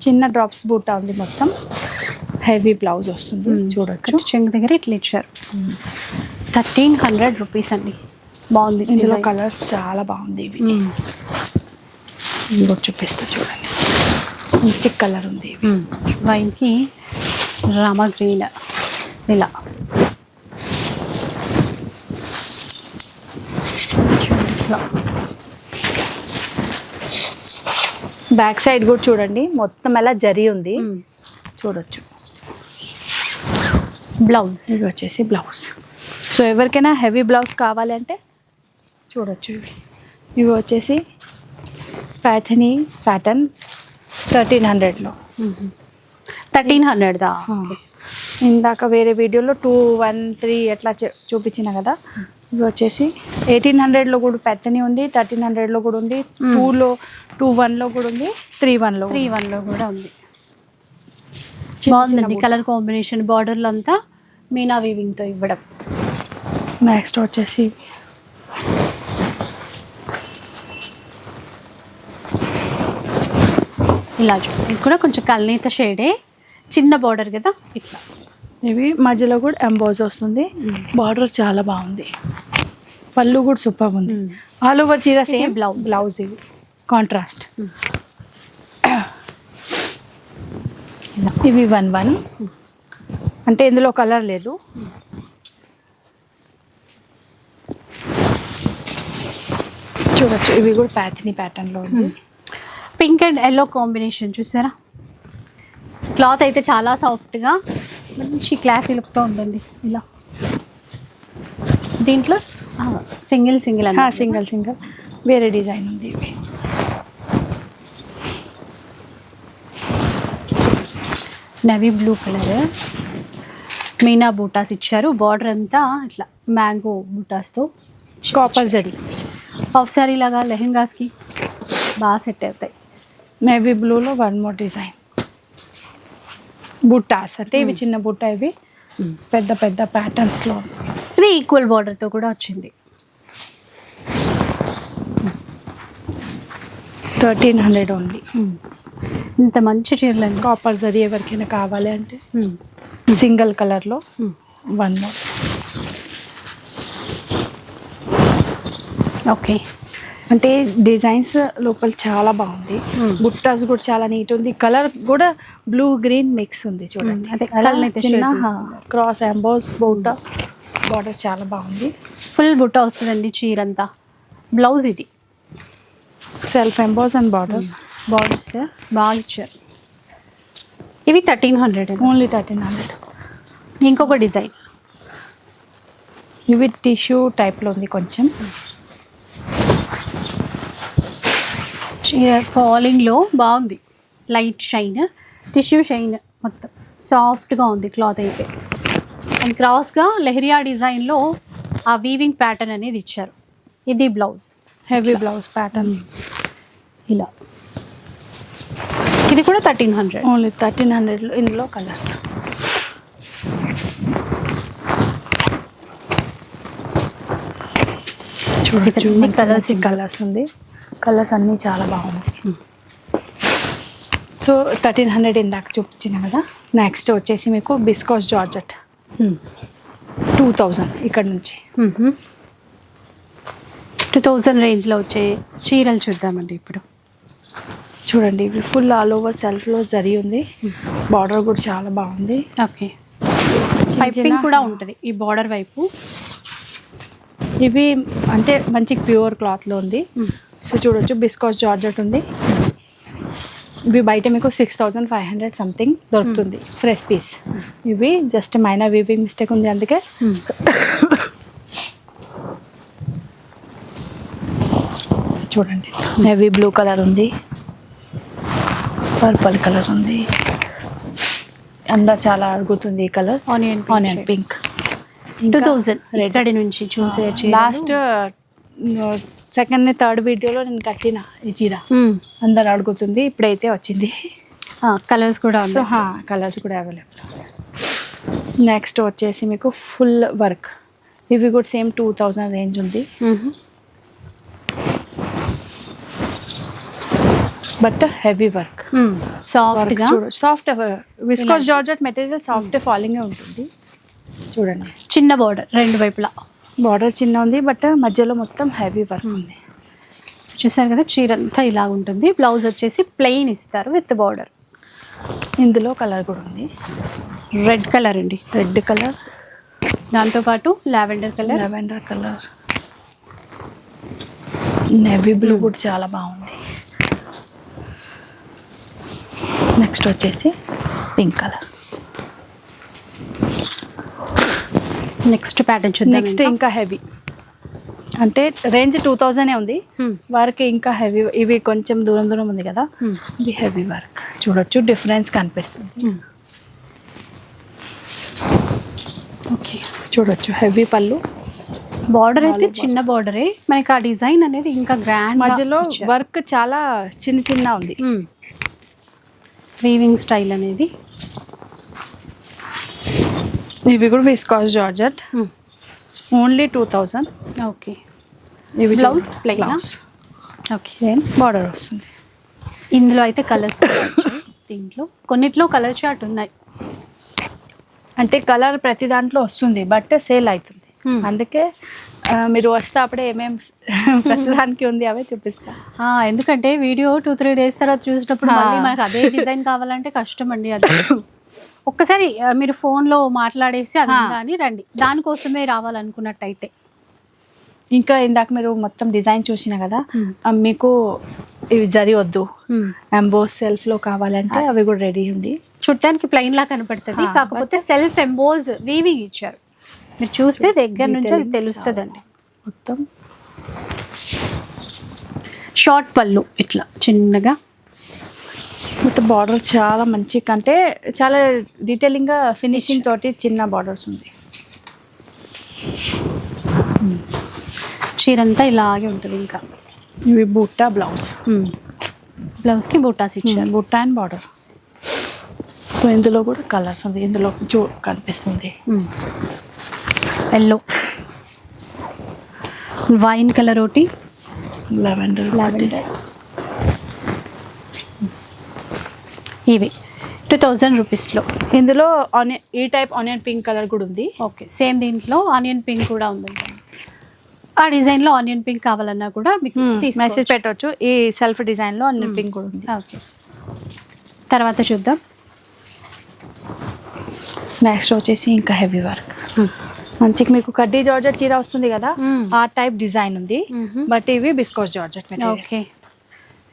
చిన్న డ్రాప్స్ బూటా ఉంది, మొత్తం హెవీ బ్లౌజ్ వస్తుంది. చూడొచ్చు చెంగు దగ్గర ఇట్లా ఇచ్చారు. 1300 రూపీస్ అండి. బాగుంది. ఇందులో కలర్స్ చాలా బాగుంది. ఇవి ఇంకోటి చూపిస్తా చూడండి, మంచి కలర్ ఉంది. వైన్కి రామ గ్రీన్ ఇలా బ్యాక్ సైడ్ కూడా చూడండి, మొత్తం ఎలా జరీ ఉంది. చూడొచ్చు బ్లౌజ్. ఇవి వచ్చేసి బ్లౌజ్. సో ఎవరికైనా హెవీ బ్లౌజ్ కావాలి అంటే చూడొచ్చు. ఇవి వచ్చేసి ప్యాథనీ ప్యాటర్న్ 1300లో. 1300దా? ఇందాక వేరే వీడియోలో 213 ఎట్లా చూపించిన కదా. ఇవి వచ్చేసి 1800లో కూడా ప్యాథనీ ఉంది, 1300లో కూడా ఉంది, 21లో కూడా ఉంది, 31లో కూడా ఉంది. బాగుందండి కలర్ కాంబినేషన్. బార్డర్లో అంతా మీనా వీవింగ్తో ఇవ్వడం. నెక్స్ట్ వచ్చేసి ఇలా చూడండి, ఇది కూడా కొంచెం కల్నేత షేడే, చిన్న బార్డర్ కదా ఇట్లా. ఇవి మధ్యలో కూడా ఎంబోజ్ వస్తుంది. బార్డర్ చాలా బాగుంది, పళ్ళు కూడా సూపర్ ఉంది. ఆల్ ఓవర్ చీర సేమ్ బ్లౌజ్. ఇవి కాంట్రాస్ట్. ఇవి 11 అంటే ఇందులో కలర్ లేదు. చూడొచ్చు, ఇవి కూడా ప్యాథనీ ప్యాటర్న్లో ఉంది. పింక్ అండ్ ఎల్లో కాంబినేషన్ చూసారా. క్లాత్ అయితే చాలా సాఫ్ట్గా మంచి క్లాసీ లుక్తో ఉందండి. ఇలా దీంట్లో సింగిల్ సింగిల్ వేరే డిజైన్ ఉంది. ఇవి నవీ బ్లూ కలర్ మీనా బూటాస్ ఇచ్చారు. బార్డర్ అంతా ఇట్లా మ్యాంగో బూటాస్తో, కాపర్ జరీ. హాఫ్ సారీ లాగా లెహెంగాస్కి బాగా సెట్ అవుతాయి. నేవీ బ్లూలో వన్ మోర్ డిజైన్ బుట్టాస్. అంటే ఇవి చిన్న బుట్ట, ఇవి పెద్ద పెద్ద ప్యాటర్న్స్లో. ఇది ఈక్వల్ బార్డర్తో కూడా వచ్చింది. 1300 ఓన్లీ. ఇంత మంచి చీరలండి. కాపర్ జరీ ఎవరికైనా కావాలి అంటే సింగిల్ కలర్లో వన్ మోర్. ఓకే, అంటే డిజైన్స్ లోపల చాలా బాగుంది. బుట్టాస్ కూడా చాలా నీట్ ఉంది. కలర్ కూడా బ్లూ గ్రీన్ మిక్స్ ఉంది చూడండి. అదే చిన్న క్రాస్ ఎంబోస్ బూటా. బార్డర్ చాలా బాగుంది. ఫుల్ బుట్ట వస్తుందండి చీర అంతా. బ్లౌజ్ ఇది సెల్ఫ్ ఎంబోస్ అండ్ బార్డర్స్ బాగా ఇచ్చారు. ఇవి 1300 ఓన్లీ 1300. ఇంకొక డిజైన్, ఇవి టిష్యూ టైప్లో ఉంది కొంచెం. చీర ఫాలింగ్లో బాగుంది, లైట్ షైన్, టిష్యూ షైన్, మొత్తం సాఫ్ట్గా ఉంది క్లాత్ అయితే. అండ్ క్రాస్గా లెహరియా డిజైన్లో ఆ వీవింగ్ ప్యాటర్న్ అనేది ఇచ్చారు. ఇది బ్లౌజ్, హెవీ బ్లౌజ్ ప్యాటర్న్. ఇలా ఇది కూడా 1300 ఓన్లీ 1300లో. ఇందులో కలర్స్ చూడొచ్చు. కలర్స్ ఉంది, కలర్స్ అన్నీ చాలా బాగుంది. సో 1300 ఇందాక చూపించిన కదా. నెక్స్ట్ వచ్చేసి మీకు బిస్కాస్ జార్జెట్ 2000 ఇక్కడ నుంచి 2000 రేంజ్లో వచ్చే చీరలు చూద్దామండి ఇప్పుడు. చూడండి, ఇవి ఫుల్ ఆల్ ఓవర్ సెల్ఫ్లో జరీ ఉంది. బార్డర్ కూడా చాలా బాగుంది. ఓకే, పైపింగ్ కూడా ఉంటుంది ఈ బార్డర్ వైపు. ఇవి అంటే మంచి ప్యూర్ క్లాత్లో ఉంది. సో చూడొచ్చు, బిస్కాస్ జార్జెట్ ఉంది. ఇవి బయట మీకు 6500 సంథింగ్ దొరుకుతుంది ఫ్రెష్ పీస్. ఇవి జస్ట్ మైనర్ వీవింగ్ మిస్టేక్ ఉంది అందుకే. చూడండి హెవీ బ్లూ కలర్ ఉంది, పర్పుల్ కలర్ ఉంది, అందరు చాలా అడుగుతుంది ఈ కలర్. ఆనియన్ పింక్ 2000 రెడీ నుంచి చూసే లాస్ట్ సెకండ్ థర్డ్ వీడియోలో నేను కట్టిన ఈ చీర అందరు అడుగుతుంది, ఇప్పుడైతే వచ్చింది. కలర్స్ కూడా సో కలర్స్ కూడా అవైలబుల్. నెక్స్ట్ వచ్చేసి మీకు ఫుల్ వర్క్, ఇవి కూడా సేమ్ 2000 రేంజ్ ఉంది. But heavy work, soft viscose georgette material, soft falling ఉంటుంది. చూడండి చిన్న బార్డర్ రెండు వైపులా, బార్డర్ చిన్న ఉంది బట్ మధ్యలో మొత్తం హెవీ వర్క్ ఉంది. చూసారు కదా చీర అంతా ఇలా ఉంటుంది. బ్లౌజ్ వచ్చేసి ప్లెయిన్ ఇస్తారు విత్ బార్డర్. ఇందులో కలర్ కూడా ఉంది, రెడ్ కలర్ అండి, రెడ్ కలర్, దాంతోపాటు లావెండర్ కలర్, నేవీ బ్లూ కూడా చాలా బాగుంది. నెక్స్ట్ వచ్చేసి పింక్ కలర్. నెక్స్ట్ ప్యాటర్న్ చూద్దాం. నెక్స్ట్ ఇంకా హెవీ అంటే రేంజ్ 2000 ఉంది, వర్క్ ఇంకా హెవీ. ఇవి కొంచెం దూరం దూరం ఉంది కదా, ఇది హెవీ వర్క్. చూడొచ్చు డిఫరెన్స్ కనిపిస్తుంది. ఓకే చూడొచ్చు హెవీ పళ్ళు, బార్డర్ అయితే చిన్న బార్డరే, మనకి ఆ డిజైన్ అనేది ఇంకా గ్రాండ్. మధ్యలో వర్క్ చాలా చిన్న చిన్న ఉంది, వీవింగ్ స్టైల్ అనేది. ఇవి కూడా విస్కాస్ జార్జెట్, ఓన్లీ 2000. ఓకే ఇవి బ్లౌజ్ ప్లెయిన్. ఓకే బార్డర్ వస్తుంది. ఇందులో అయితే కలర్స్ దీంట్లో కొన్నిట్లో కలర్ చార్ట్ ఉన్నాయి. అంటే కలర్ ప్రతి దాంట్లో వస్తుంది బట్ సేల్ అవుతుంది, అందుకే మీరు వస్తే అప్పుడే ఏమేమి ప్రస్తుతానికి ఉంది అవే చూపిస్తా. ఎందుకంటే వీడియో 2-3 days తర్వాత చూసినప్పుడు మళ్ళీ మనకు అదే డిజైన్ కావాలంటే కష్టం అండి. అది ఒక్కసారి మీరు ఫోన్లో మాట్లాడేసి అది అని రండి, దానికోసమే రావాలనుకున్నట్టయితే. ఇంకా ఇందాక మీరు మొత్తం డిజైన్ చూసిన కదా, మీకు ఇవి జరి వద్దు, ఎంబోస్ సెల్ఫ్ లో కావాలంటే అవి కూడా రెడీ ఉంది. చుట్టానికి ప్లెయిన్ లా కనపడుతుంది, కాకపోతే సెల్ఫ్ ఎంబోస్ వీవింగ్ ఇచ్చారు. మీరు చూస్తే దగ్గర నుంచి అది తెలుస్తుందండి. మొత్తం షార్ట్ పళ్ళు ఇట్లా చిన్నగా, బట్ బార్డర్ చాలా మంచి, అంటే చాలా డీటెయిలింగ్ గా ఫినిషింగ్ తోటి చిన్న బార్డర్స్ ఉంది. చీర అంతా ఇలాగే ఉంటుంది. ఇంకా ఇవి బూటా బ్లౌజ్, బ్లౌజ్కి బూటాస్ ఇచ్చారు, బూటా అండ్ బార్డర్. సో ఇందులో కూడా కలర్స్ ఉంది, ఇందులో కనిపిస్తుంది ఎల్లో, వైన్ కలర్ ఒకటి, లావెండర్. ఇవి 2000 రూపీస్లో. ఇందులో ఆనియన్, ఈ టైప్ ఆనియన్ పింక్ కలర్ కూడా ఉంది. ఓకే సేమ్ దీంట్లో ఆనియన్ పింక్ కూడా ఉందండి. ఆ డిజైన్లో ఆనియన్ పింక్ కావాలన్నా కూడా మీకు మెసేజ్ పెట్టవచ్చు. ఈ సెల్ఫ్ డిజైన్లో ఆనియన్ పింక్ కూడా ఉంది. ఓకే తర్వాత చూద్దాం. నెక్స్ట్ వచ్చేసి ఇంకా హెవీ వర్క్, మంచిగా మీకు కడ్డీ జార్జెట్ చీర వస్తుంది కదా, ఆ టైప్ డిజైన్ ఉంది. బట్ ఇవి బిస్కోస్ జార్జెట్ మెటీరియల్. ఓకే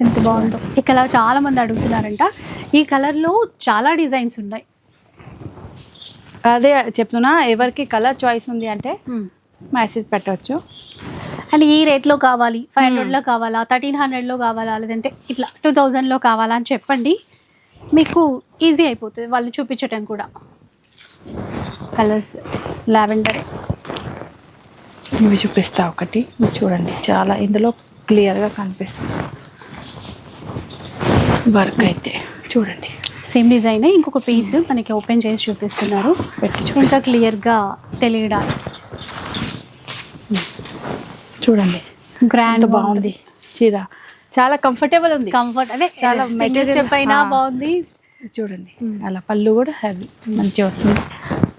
ఎంత బాగుందో. ఈ కలర్ చాలా మంది అడుగుతున్నారంట. ఈ కలర్లో చాలా డిజైన్స్ ఉన్నాయి. అదే చెప్తున్నా, ఎవరికి కలర్ చాయిస్ ఉంది అంటే మెసేజ్ పెట్టవచ్చు. అండ్ ఈ రేట్లో కావాలి, 500లో కావాలా, 1300లో కావాలా, లేదంటే ఇట్లా 2000లో కావాలా అని చెప్పండి, మీకు ఈజీ అయిపోతుంది వాళ్ళు చూపించటం కూడా. కలర్స్ లావెండర్ ఇవి చూపిస్తా ఒకటి, చూడండి చాలా ఇందులో క్లియర్గా కనిపిస్తుంది వర్క్ అయితే. చూడండి సేమ్ డిజైన్, ఇంకొక పీస్ మనకి ఓపెన్ చేసి చూపిస్తున్నారు, ఇంకా క్లియర్గా తెలియడానికి. చూడండి గ్రాండ్ బాగుంది చీర, చాలా కంఫర్టబుల్ ఉంది. కంఫర్ట్ అదే చాలా మెటీరియల్ స్టెప్ అయినా బాగుంది. చూడండి అలా పళ్ళు కూడా హెవీ మంచిగా వస్తుంది.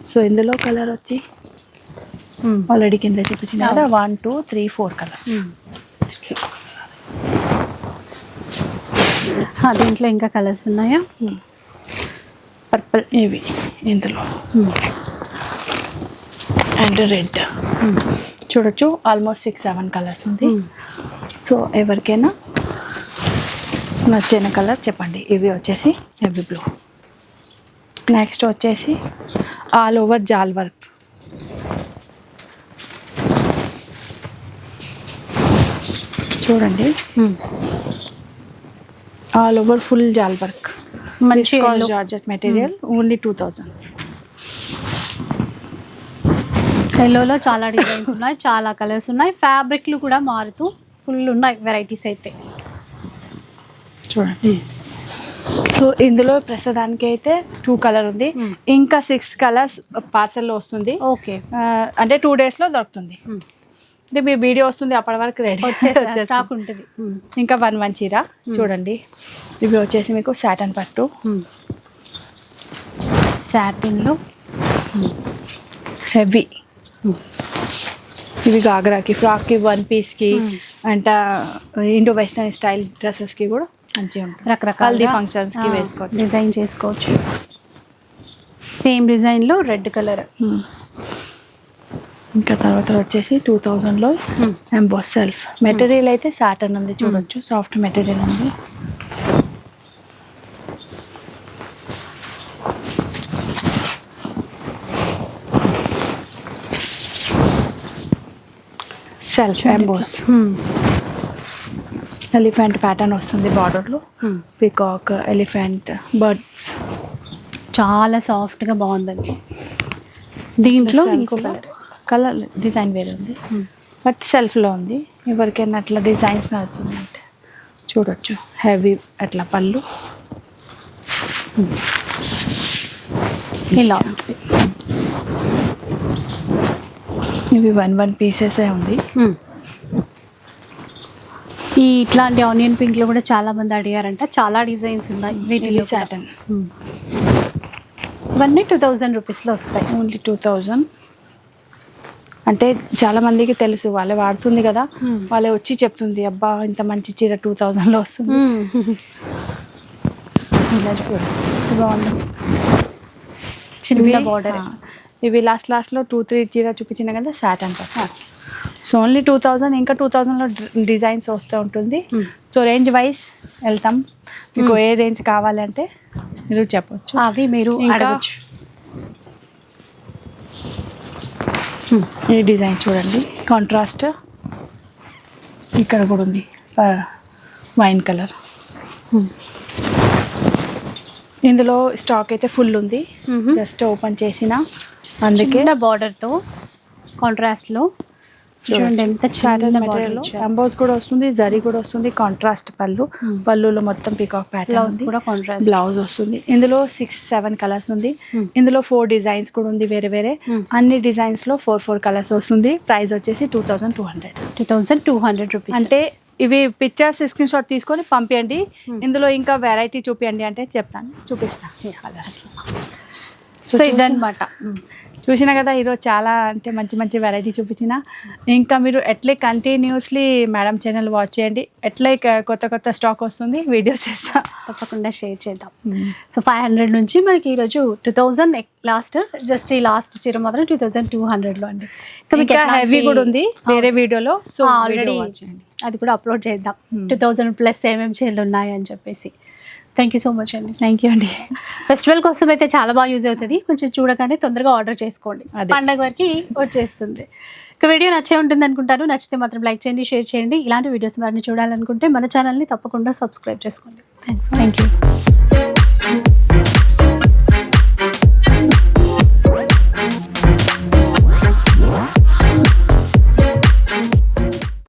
సో ఇందులో కలర్ వచ్చి ఆల్రెడీ కింద చూపించింది కదా, 1, 2, 3, 4 కలర్స్. దీంట్లో ఇంకా కలర్స్ ఉన్నాయా? పర్పుల్ ఇవి ఇందులో, అండ్ రెడ్. చూడొచ్చు ఆల్మోస్ట్ 6-7 కలర్స్ ఉంది. సో ఎవరికైనా నచ్చిన కలర్ చెప్పండి. ఇవి వచ్చేసి నెవీ బ్లూ. నెక్స్ట్ వచ్చేసి ఆల్ ఓవర్ జాల్ వర్క్. చూడండి, ఆల్ ఓవర్ ఫుల్ జాల్ వర్క్. మంచి జార్జెట్ మెటీరియల్, ఓన్లీ 2000. ఎల్లోలో చాలా డిజైన్స్ ఉన్నాయి, చాలా కలర్స్ ఉన్నాయి, ఫ్యాబ్రిక్లు కూడా మారుతూ ఫుల్ ఉన్నాయి వెరైటీస్ అయితే. చూడండి, సో ఇందులో ప్రస్తుతానికి అయితే 2 కలర్ ఉంది. ఇంకా 6 కలర్స్ పార్సల్లో వస్తుంది. ఓకే, అంటే 2 డేస్లో దొరుకుతుంది. అంటే మీ వీడియో వస్తుంది అప్పటి వరకు రెడీ వచ్చేసి స్టాక్ ఉంటుంది. ఇంకా 1 చీర చూడండి. ఇవి వచ్చేసి మీకు సాటన్ పట్టు, సాటిన్లో హెవీ. ఇవి గాగ్రాకి, ఫ్రాక్కి, 1 పీస్కి అంట ఇండో వెస్టర్న్ స్టైల్ డ్రెస్సెస్కి కూడా మంచిగా ఉంటుంది. రకరకాల ఫంక్షన్స్కి వేసుకోవచ్చు, డిజైన్ చేసుకోవచ్చు. సేమ్ డిజైన్లో రెడ్ కలర్. ఇంకా తర్వాత వచ్చేసి 2000లో ఎంబోస్ సెల్ఫ్. మెటీరియల్ అయితే సాటన్ ఉంది, చూడొచ్చు, సాఫ్ట్ మెటీరియల్ ఉంది. సెల్ఫ్ ఎంబోస్, ఎలిఫెంట్ ప్యాటర్న్ వస్తుంది బార్డర్లో. పికాక్, ఎలిఫెంట్, బర్డ్స్, చాలా సాఫ్ట్గా బాగుందండి. దీంట్లో ఇంకో కలర్ డిజైన్ వేరే ఉంది, బట్ సెల్ఫ్లో ఉంది. ఎవరికైనా అట్లా డిజైన్స్ నడుస్తుంది అంటే చూడొచ్చు. హెవీ అట్లా పళ్ళు ఇలా ఉంటుంది. ఇవి 1 పీసెసే ఉంది. ఈ ఇట్లాంటి ఆనియన్ పింక్లో కూడా చాలా మంది అడిగారంట, చాలా డిజైన్స్ ఉన్నాయి వీటిలో. సాటన్ ఇవన్నీ 2000 రూపీస్లో వస్తాయి. ఓన్లీ 2000. అంటే చాలా మందికి తెలుసు, వాళ్ళే వాడుతుంది కదా, వాళ్ళే వచ్చి చెప్తుంది అబ్బా ఇంత మంచి చీర 2000లో వస్తుంది. ఇలా చూడండి, బాగుంది, చిన్న బార్డర్. ఇవి లాస్ట్లో 2-3 చీర చూపించిన కదా సాటన్ పట్టు. So only 2000. ఇంకా 2000లో డిజైన్స్ వస్తూ ఉంటుంది. సో రేంజ్ వైజ్ వెళ్తాం. మీకు ఏ రేంజ్ కావాలంటే మీరు చెప్పొచ్చు, అవి మీరు అడగచ్చు. ఈ డిజైన్ చూడండి, కాంట్రాస్ట్ ఇక్కడ కూడా ఉంది, వైన్ కలర్. ఇందులో స్టాక్ అయితే ఫుల్ ఉంది, జస్ట్ ఓపెన్ చేసిన, అందుకే బార్డర్తో కాంట్రాస్ట్లో చూడండి ఎంత చిన్న బార్డర్. ఎంబోస్ కూడా వస్తుంది, జరీ కూడా వస్తుంది, కాంట్రాస్ట్ పళ్ళు. పళ్ళులో మొత్తం పీకాక్ ప్యాటర్న్ కూడా కాంట్రాస్ట్ బ్లౌజ్ వస్తుంది. ఇందులో 6-7 కలర్స్ ఉంది. ఇందులో 4 డిజైన్స్ కూడా ఉంది వేరే వేరే. అన్ని డిజైన్స్ లో 4 కలర్స్ వస్తుంది. ప్రైస్ వచ్చేసి 2200 రూపీస్. అంటే ఇవి పిక్చర్స్ స్క్రీన్ షాట్ తీసుకొని పంపించండి. ఇందులో ఇంకా వెరైటీ చూపించండి అంటే చెప్తాను, చూపిస్తాను కలర్స్. సో ఇదన్నమాట. చూసినా కదా ఈరోజు చాలా అంటే మంచి మంచి వెరైటీ చూపించిన. ఇంకా మీరు ఎట్లే కంటిన్యూస్లీ మేడం ఛానల్ వాచ్ చేయండి. ఎట్లే కొత్త స్టాక్ వస్తుంది, వీడియోస్ చేస్తా, తప్పకుండా షేర్ చేద్దాం. సో 500 నుంచి మనకి ఈరోజు 2000 లాస్ట్, జస్ట్ ఈ లాస్ట్ చీర మాత్రం 2200లో అండి. ఇంకా హెవీ కూడా ఉంది వేరే వీడియోలో, సో ఆల్రెడీ అది కూడా అప్లోడ్ చేద్దాం. 2000+ ఏమేమి చీరలు ఉన్నాయి అని చెప్పేసి. థ్యాంక్ యూ సో మచ్ అండి. థ్యాంక్ యూ అండి. ఫెస్టివల్ కోసం అయితే చాలా బాగా యూజ్ అవుతుంది. కొంచెం చూడగానే తొందరగా ఆర్డర్ చేసుకోండి, పండగ వరకు వచ్చేస్తుంది. ఇక వీడియో నచ్చే ఉంటుంది అనుకుంటాను. నచ్చితే మాత్రం లైక్ చేయండి, షేర్ చేయండి. ఇలాంటి వీడియోస్ మరిన్ని చూడాలనుకుంటే మన ఛానల్ని తప్పకుండా సబ్స్క్రైబ్ చేసుకోండి. Thank you.